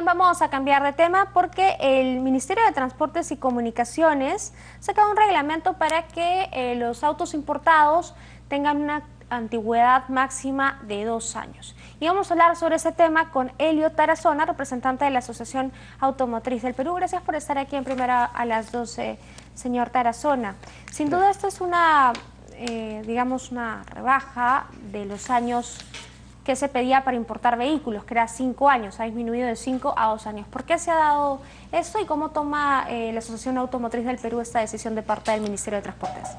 Bien, vamos a cambiar de tema porque el Ministerio de Transportes y Comunicaciones saca un reglamento para que los autos importados tengan una antigüedad máxima de 2 años. Y vamos a hablar sobre ese tema con Elio Tarazona, representante de la Asociación Automotriz del Perú. Gracias por estar aquí en Primera a las 12, señor Tarazona. Sin duda esta es una, digamos, una rebaja de los años que se pedía para importar vehículos, que era 5 años, ha disminuido de 5 a 2 años. ¿Por qué se ha dado esto y cómo toma la Asociación Automotriz del Perú esta decisión de parte del Ministerio de Transportes?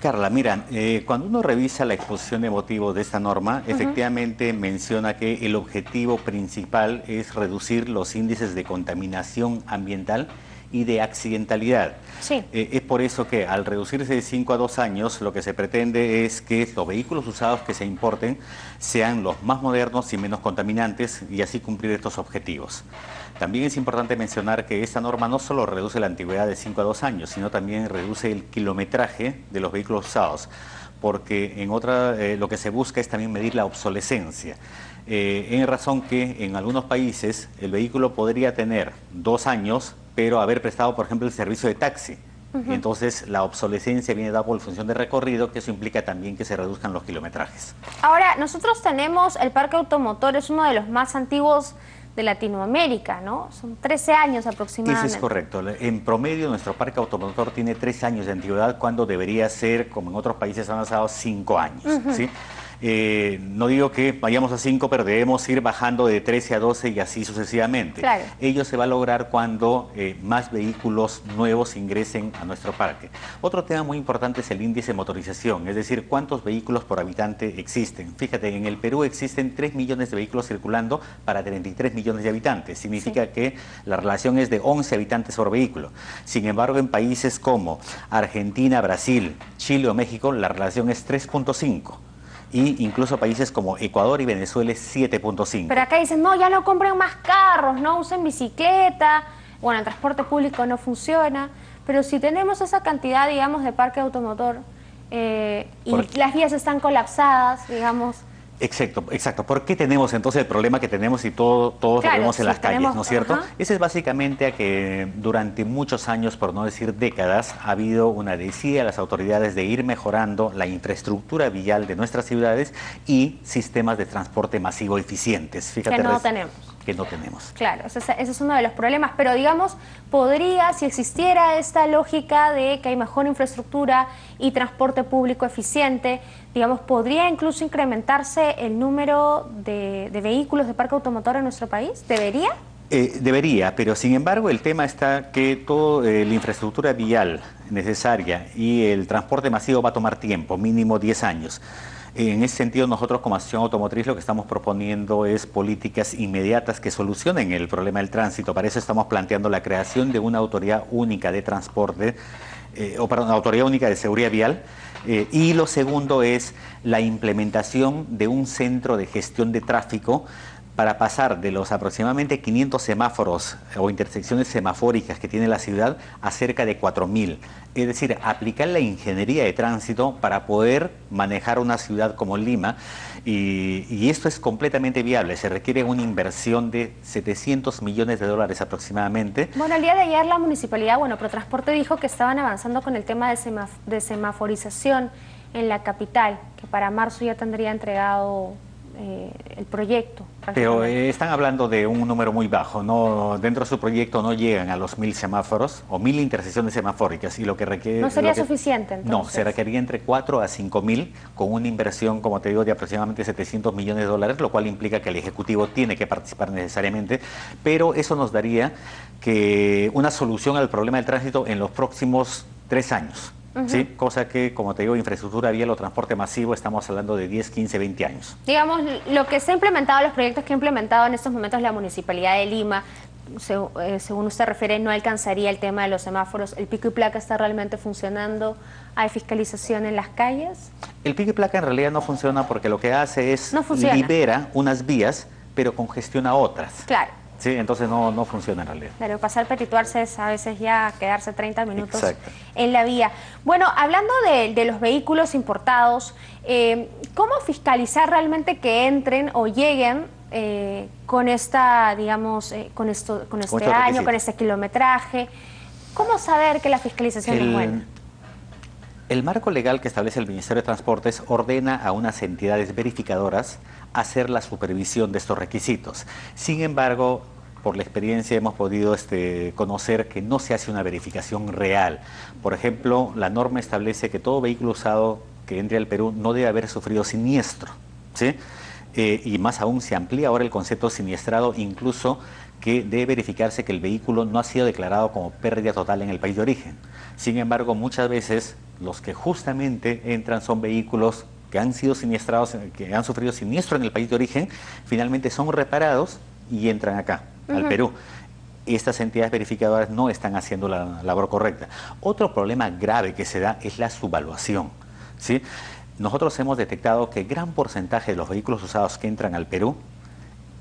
Carla, mira, cuando uno revisa la exposición de motivos de esta norma, efectivamente menciona que el objetivo principal es reducir los índices de contaminación ambiental y de accidentalidad. Sí. Es por eso que al reducirse de 5 a 2 años, lo que se pretende es que los vehículos usados que se importen sean los más modernos y menos contaminantes y así cumplir estos objetivos. También es importante mencionar que esta norma no solo reduce la antigüedad de 5 a 2 años, sino también reduce el kilometraje de los vehículos usados, porque lo que se busca es también medir la obsolescencia. En razón que en algunos países el vehículo podría tener 2 años, pero haber prestado, por ejemplo, el servicio de taxi. Y entonces la obsolescencia viene dada por función de recorrido, que eso implica también que se reduzcan los kilometrajes. Ahora, nosotros tenemos el parque automotor, es uno de los más antiguos de Latinoamérica, ¿no? Son 13 años aproximadamente. Eso es correcto. En promedio, nuestro parque automotor tiene 13 años de antigüedad, cuando debería ser, como en otros países avanzados, 5 años. ¿Sí? No digo que vayamos a 5, pero debemos ir bajando de 13 a 12 y así sucesivamente. Claro. Ello se va a lograr cuando más vehículos nuevos ingresen a nuestro parque. Otro tema muy importante es el índice de motorización, es decir, cuántos vehículos por habitante existen. Fíjate, en el Perú existen 3 millones de vehículos circulando para 33 millones de habitantes. Significa que la relación es de 11 habitantes por vehículo. Sin embargo, en países como Argentina, Brasil, Chile o México, la relación es 3.5. Y incluso países como Ecuador y Venezuela es 7.5. Pero acá dicen, no, ya no compren más carros, no usen bicicleta, bueno, el transporte público no funciona, pero si tenemos esa cantidad, digamos, de parque automotor las vías están colapsadas, digamos. Exacto. ¿Por qué tenemos entonces el problema que tenemos y todos lo vemos en las calles, ¿no es cierto? Ese es básicamente a que durante muchos años, por no decir décadas, ha habido una desidia de las autoridades de ir mejorando la infraestructura vial de nuestras ciudades y sistemas de transporte masivo eficientes. Fíjate, que no tenemos. Que no tenemos. Claro, ese es uno de los problemas, pero digamos, podría, si existiera esta lógica de que hay mejor infraestructura y transporte público eficiente, digamos, podría incluso incrementarse el número de vehículos de parque automotor en nuestro país. ¿Debería? Debería, pero sin embargo el tema está que toda la infraestructura vial necesaria y el transporte masivo va a tomar tiempo, mínimo 10 años. En ese sentido, nosotros como Asociación Automotriz lo que estamos proponiendo es políticas inmediatas que solucionen el problema del tránsito. Para eso estamos planteando la creación de una autoridad única de transporte, una autoridad única de seguridad vial. Y lo segundo es la implementación de un centro de gestión de tráfico para pasar de los aproximadamente 500 semáforos o intersecciones semafóricas que tiene la ciudad a cerca de 4.000. Es decir, aplicar la ingeniería de tránsito para poder manejar una ciudad como Lima. Y esto es completamente viable. Se requiere una inversión de 700 millones de dólares aproximadamente. Bueno, el día de ayer la municipalidad, Protransporte dijo que estaban avanzando con el tema de semaforización en la capital, que para marzo ya tendría entregado el proyecto. Pero están hablando de un número muy bajo, ¿no? Dentro de su proyecto no llegan a los 1.000 semáforos o 1.000 intersecciones semafóricas y lo que requiere... ¿No sería suficiente entonces? No, se requeriría entre 4 a 5.000 con una inversión, como te digo, de aproximadamente 700 millones de dólares, lo cual implica que el Ejecutivo tiene que participar necesariamente, pero eso nos daría una solución al problema del tránsito en los próximos 3 años. ¿Sí? Cosa que, como te digo, infraestructura vial o transporte masivo, estamos hablando de 10, 15, 20 años. Digamos, lo que se ha implementado, los proyectos que ha implementado en estos momentos la Municipalidad de Lima, según usted refiere, no alcanzaría el tema de los semáforos. ¿El pico y placa está realmente funcionando? ¿Hay fiscalización en las calles? El pico y placa en realidad no funciona porque lo que hace es libera unas vías, pero congestiona otras. Claro. ¿sí? Entonces no funciona en realidad. Claro, pasar perituarse es a veces ya quedarse 30 minutos Exacto. en la vía. Bueno, hablando de los vehículos importados, ¿cómo fiscalizar realmente que entren o lleguen con esta, digamos, con este año, con este kilometraje? ¿Cómo saber que la fiscalización es buena? El marco legal que establece el Ministerio de Transportes ordena a unas entidades verificadoras hacer la supervisión de estos requisitos. Sin embargo, por la experiencia hemos podido conocer que no se hace una verificación real. Por ejemplo, la norma establece que todo vehículo usado que entre al Perú no debe haber sufrido siniestro, ¿sí? Y más aún se amplía ahora el concepto siniestrado, incluso que debe verificarse que el vehículo no ha sido declarado como pérdida total en el país de origen. Sin embargo, muchas veces los que justamente entran son vehículos que han sido siniestrados, que han sufrido siniestro en el país de origen, finalmente son reparados y entran acá, al Perú. Estas entidades verificadoras no están haciendo la labor correcta. Otro problema grave que se da es la subvaluación, ¿sí? Nosotros hemos detectado que gran porcentaje de los vehículos usados que entran al Perú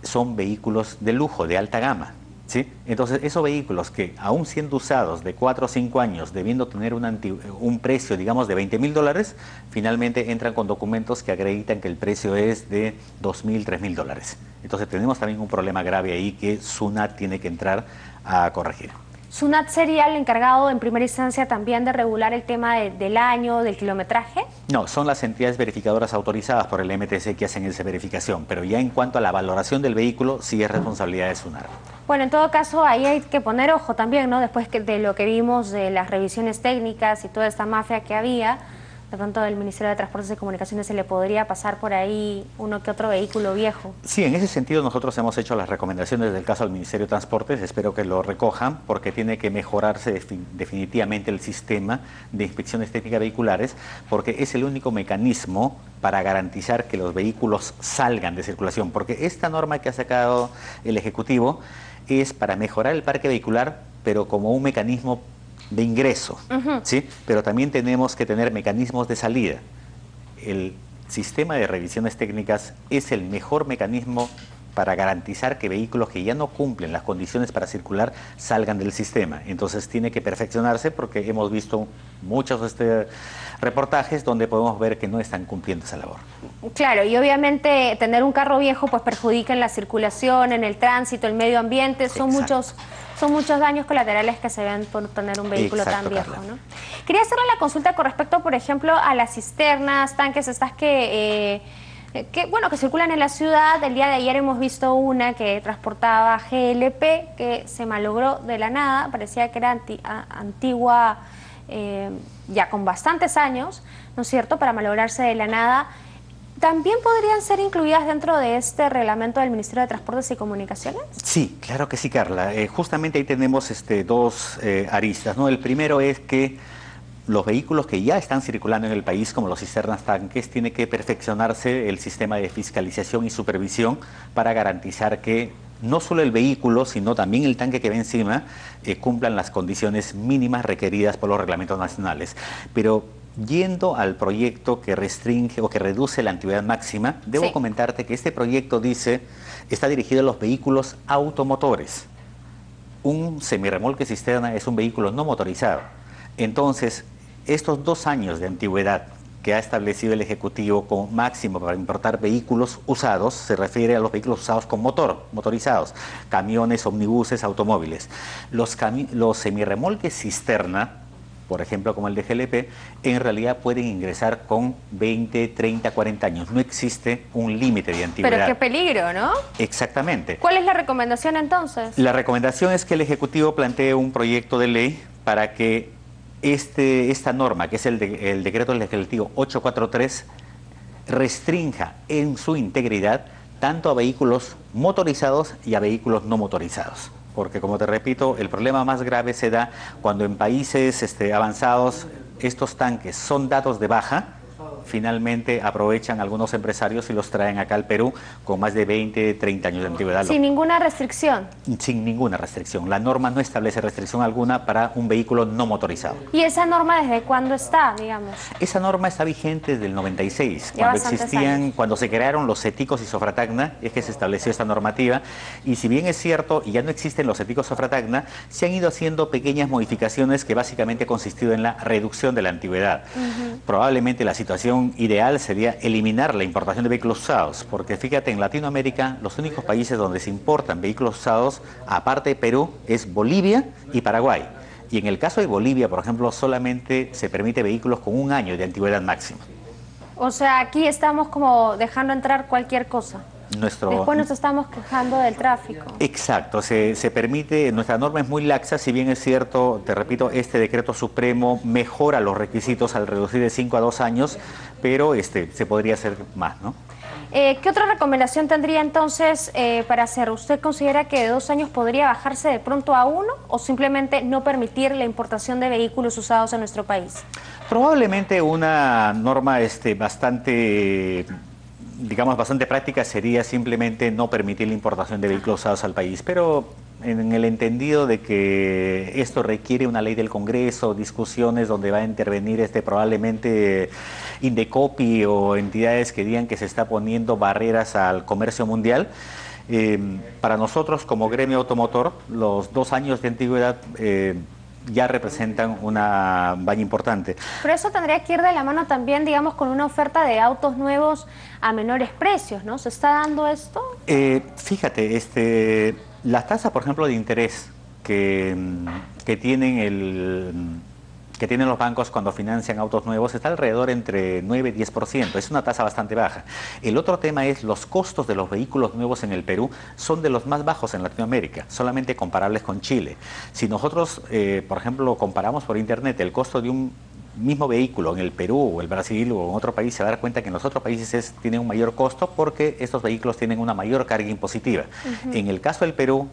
son vehículos de lujo, de alta gama, ¿sí? Entonces, esos vehículos que, aún siendo usados de 4 o 5 años, debiendo tener un precio, digamos, de $20.000, finalmente entran con documentos que acreditan que el precio es de $2.000, $3.000. Entonces, tenemos también un problema grave ahí que SUNAT tiene que entrar a corregir. ¿SUNAT sería el encargado en primera instancia también de regular el tema del año, del kilometraje? No, son las entidades verificadoras autorizadas por el MTC que hacen esa verificación, pero ya en cuanto a la valoración del vehículo, sí es responsabilidad de SUNAT. Bueno, en todo caso, ahí hay que poner ojo también, ¿no? Después de lo que vimos de las revisiones técnicas y toda esta mafia que había, de pronto del Ministerio de Transportes y Comunicaciones se le podría pasar por ahí uno que otro vehículo viejo. Sí, en ese sentido nosotros hemos hecho las recomendaciones del caso al Ministerio de Transportes, espero que lo recojan, porque tiene que mejorarse definitivamente el sistema de inspecciones técnicas vehiculares, porque es el único mecanismo para garantizar que los vehículos salgan de circulación, porque esta norma que ha sacado el Ejecutivo es para mejorar el parque vehicular, pero como un mecanismo de ingreso, ¿sí? Pero también tenemos que tener mecanismos de salida. El sistema de revisiones técnicas es el mejor mecanismo para garantizar que vehículos que ya no cumplen las condiciones para circular salgan del sistema. Entonces tiene que perfeccionarse porque hemos visto muchos reportajes donde podemos ver que no están cumpliendo esa labor. Claro, y obviamente tener un carro viejo pues perjudica en la circulación, en el tránsito, el medio ambiente, son muchos daños colaterales que se ven por tener un vehículo tan viejo, ¿no? Quería hacerle la consulta con respecto, por ejemplo, a las cisternas, tanques, estas que circulan en la ciudad. El día de ayer hemos visto una que transportaba GLP, que se malogró de la nada, parecía que era antigua, ya con bastantes años, ¿no es cierto?, para malograrse de la nada. ¿También podrían ser incluidas dentro de este reglamento del Ministerio de Transportes y Comunicaciones? Sí, claro que sí, Carla. Justamente ahí tenemos dos aristas, ¿no? El primero es que los vehículos que ya están circulando en el país, como los cisternas tanques, tiene que perfeccionarse el sistema de fiscalización y supervisión para garantizar que no solo el vehículo, sino también el tanque que va encima, cumplan las condiciones mínimas requeridas por los reglamentos nacionales. Pero yendo al proyecto que restringe o que reduce la antigüedad máxima, debo comentarte que este proyecto está dirigido a los vehículos automotores. Un semirremolque cisterna es un vehículo no motorizado. Entonces, estos 2 años de antigüedad que ha establecido el Ejecutivo como máximo para importar vehículos usados, se refiere a los vehículos usados con motorizados, camiones, omnibuses, automóviles. Los semirremolques cisterna, por ejemplo, como el de GLP, en realidad pueden ingresar con 20, 30, 40 años. No existe un límite de antigüedad. Pero qué peligro, ¿no? Exactamente. ¿Cuál es la recomendación entonces? La recomendación es que el Ejecutivo plantee un proyecto de ley para que esta norma, que es el decreto legislativo 843, restrinja en su integridad tanto a vehículos motorizados y a vehículos no motorizados. Porque, como te repito, el problema más grave se da cuando en países avanzados estos tanques son dados de baja, finalmente aprovechan algunos empresarios y los traen acá al Perú con más de 20, 30 años de antigüedad. Sin ninguna restricción. Sin ninguna restricción. La norma no establece restricción alguna para un vehículo no motorizado. ¿Y esa norma desde cuándo está, digamos? Esa norma está vigente desde el 96, Ya cuando se crearon los CETICOS y Sofratagna, es que se estableció esta normativa, y si bien es cierto, y ya no existen los CETICOS Sofratagna, se han ido haciendo pequeñas modificaciones que básicamente han consistido en la reducción de la antigüedad. Probablemente la situación ideal sería eliminar la importación de vehículos usados, porque fíjate, en Latinoamérica los únicos países donde se importan vehículos usados, aparte de Perú, es Bolivia y Paraguay. Y en el caso de Bolivia, por ejemplo, solamente se permite vehículos con 1 año de antigüedad máxima. O sea, aquí estamos como dejando entrar cualquier cosa. Después nos estamos quejando del tráfico. Exacto, se permite, nuestra norma es muy laxa, si bien es cierto, te repito, este decreto supremo mejora los requisitos al reducir de 5 a 2 años, pero se podría hacer más, ¿no? ¿Qué otra recomendación tendría entonces para hacer? ¿Usted considera que de 2 años podría bajarse de pronto a 1 o simplemente no permitir la importación de vehículos usados en nuestro país? Probablemente una norma bastante práctica sería simplemente no permitir la importación de vehículos usados al país, pero en el entendido de que esto requiere una ley del Congreso, discusiones donde va a intervenir probablemente Indecopi o entidades que digan que se está poniendo barreras al comercio mundial. Para nosotros como gremio automotor, los 2 años de antigüedad ya representan una valla importante. Pero eso tendría que ir de la mano también, digamos, con una oferta de autos nuevos a menores precios, ¿no? ¿Se está dando esto? Fíjate, las tasas, por ejemplo, de interés que tienen los bancos cuando financian autos nuevos está alrededor entre 9 y 10%. Es una tasa bastante baja. El otro tema es los costos de los vehículos nuevos en el Perú son de los más bajos en Latinoamérica, solamente comparables con Chile. Si nosotros, por ejemplo, comparamos por internet el costo de un mismo vehículo en el Perú o el Brasil o en otro país, se va a dar cuenta que en los otros países tienen un mayor costo porque estos vehículos tienen una mayor carga impositiva. En el caso del Perú,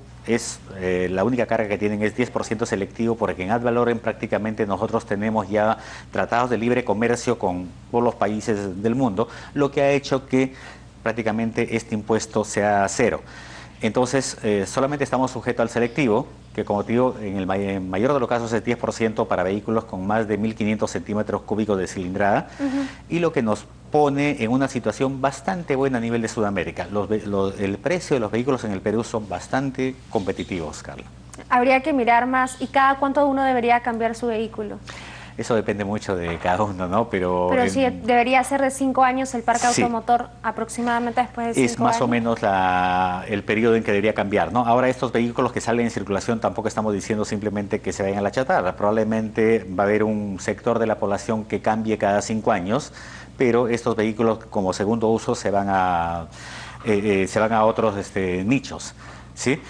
la única carga que tienen es 10% selectivo, porque en ad valorem prácticamente nosotros tenemos ya tratados de libre comercio con todos los países del mundo, lo que ha hecho que prácticamente este impuesto sea cero. Entonces, solamente estamos sujetos al selectivo, que como te digo, en el mayor de los casos es 10% para vehículos con más de 1.500 centímetros cúbicos de cilindrada, y lo que nos pone en una situación bastante buena a nivel de Sudamérica. El precio de los vehículos en el Perú son bastante competitivos, Carla. Habría que mirar más. ¿Y cada cuánto uno debería cambiar su vehículo? Eso depende mucho de cada uno, ¿no? Pero sí, debería ser de 5 años el parque automotor, aproximadamente después de 5 años. Es más o menos el periodo en que debería cambiar, ¿no? Ahora, estos vehículos que salen en circulación tampoco estamos diciendo simplemente que se vayan a la chatarra. Probablemente va a haber un sector de la población que cambie cada 5 años, pero estos vehículos como segundo uso se van a otros nichos. ¿Sí?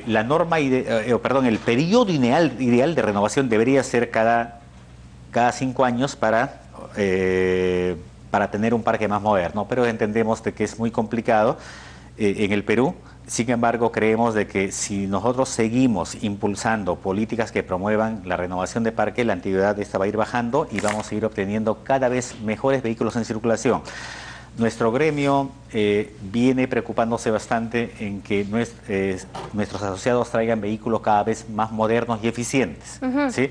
La norma, el periodo ideal de renovación debería ser cada 5 años para tener un parque más moderno, pero entendemos de que es muy complicado en el Perú. Sin embargo, creemos de que si nosotros seguimos impulsando políticas que promuevan la renovación de parque, la antigüedad de esta va a ir bajando y vamos a ir obteniendo cada vez mejores vehículos en circulación. Nuestro gremio viene preocupándose bastante en que nuestros asociados traigan vehículos cada vez más modernos y eficientes, ¿sí?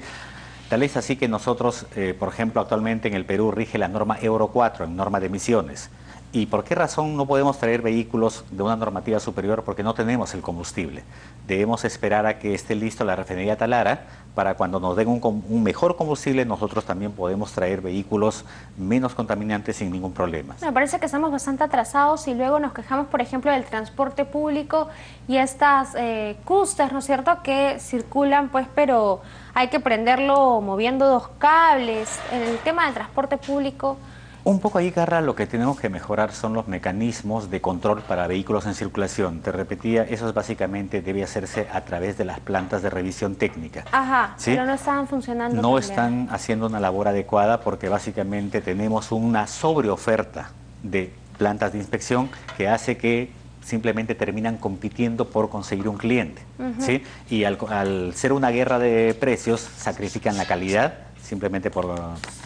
Tal es así que nosotros, por ejemplo, actualmente en el Perú rige la norma Euro 4, en norma de emisiones. ¿Y por qué razón no podemos traer vehículos de una normativa superior? Porque no tenemos el combustible. Debemos esperar a que esté listo la refinería Talara para cuando nos den un mejor combustible, nosotros también podemos traer vehículos menos contaminantes sin ningún problema. Me parece que estamos bastante atrasados y luego nos quejamos, por ejemplo, del transporte público y estas cústers, ¿no es cierto?, que circulan, pues, pero hay que prenderlo moviendo 2 cables. En el tema del transporte público... Un poco ahí, Carla, lo que tenemos que mejorar son los mecanismos de control para vehículos en circulación. Te repetía, eso básicamente debe hacerse a través de las plantas de revisión técnica. Ajá, ¿sí? Pero no estaban funcionando. No están haciendo una labor adecuada porque básicamente tenemos una sobreoferta de plantas de inspección que hace que simplemente terminan compitiendo por conseguir un cliente. ¿sí? Y al ser una guerra de precios, sacrifican la calidad, simplemente por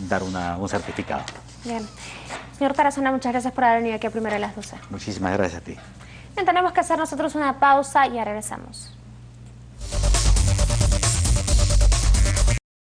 dar un certificado. Bien. Señor Tarazona, muchas gracias por haber venido aquí a Primero a las 12. Muchísimas gracias a ti. Bien, tenemos que hacer nosotros una pausa y ya regresamos.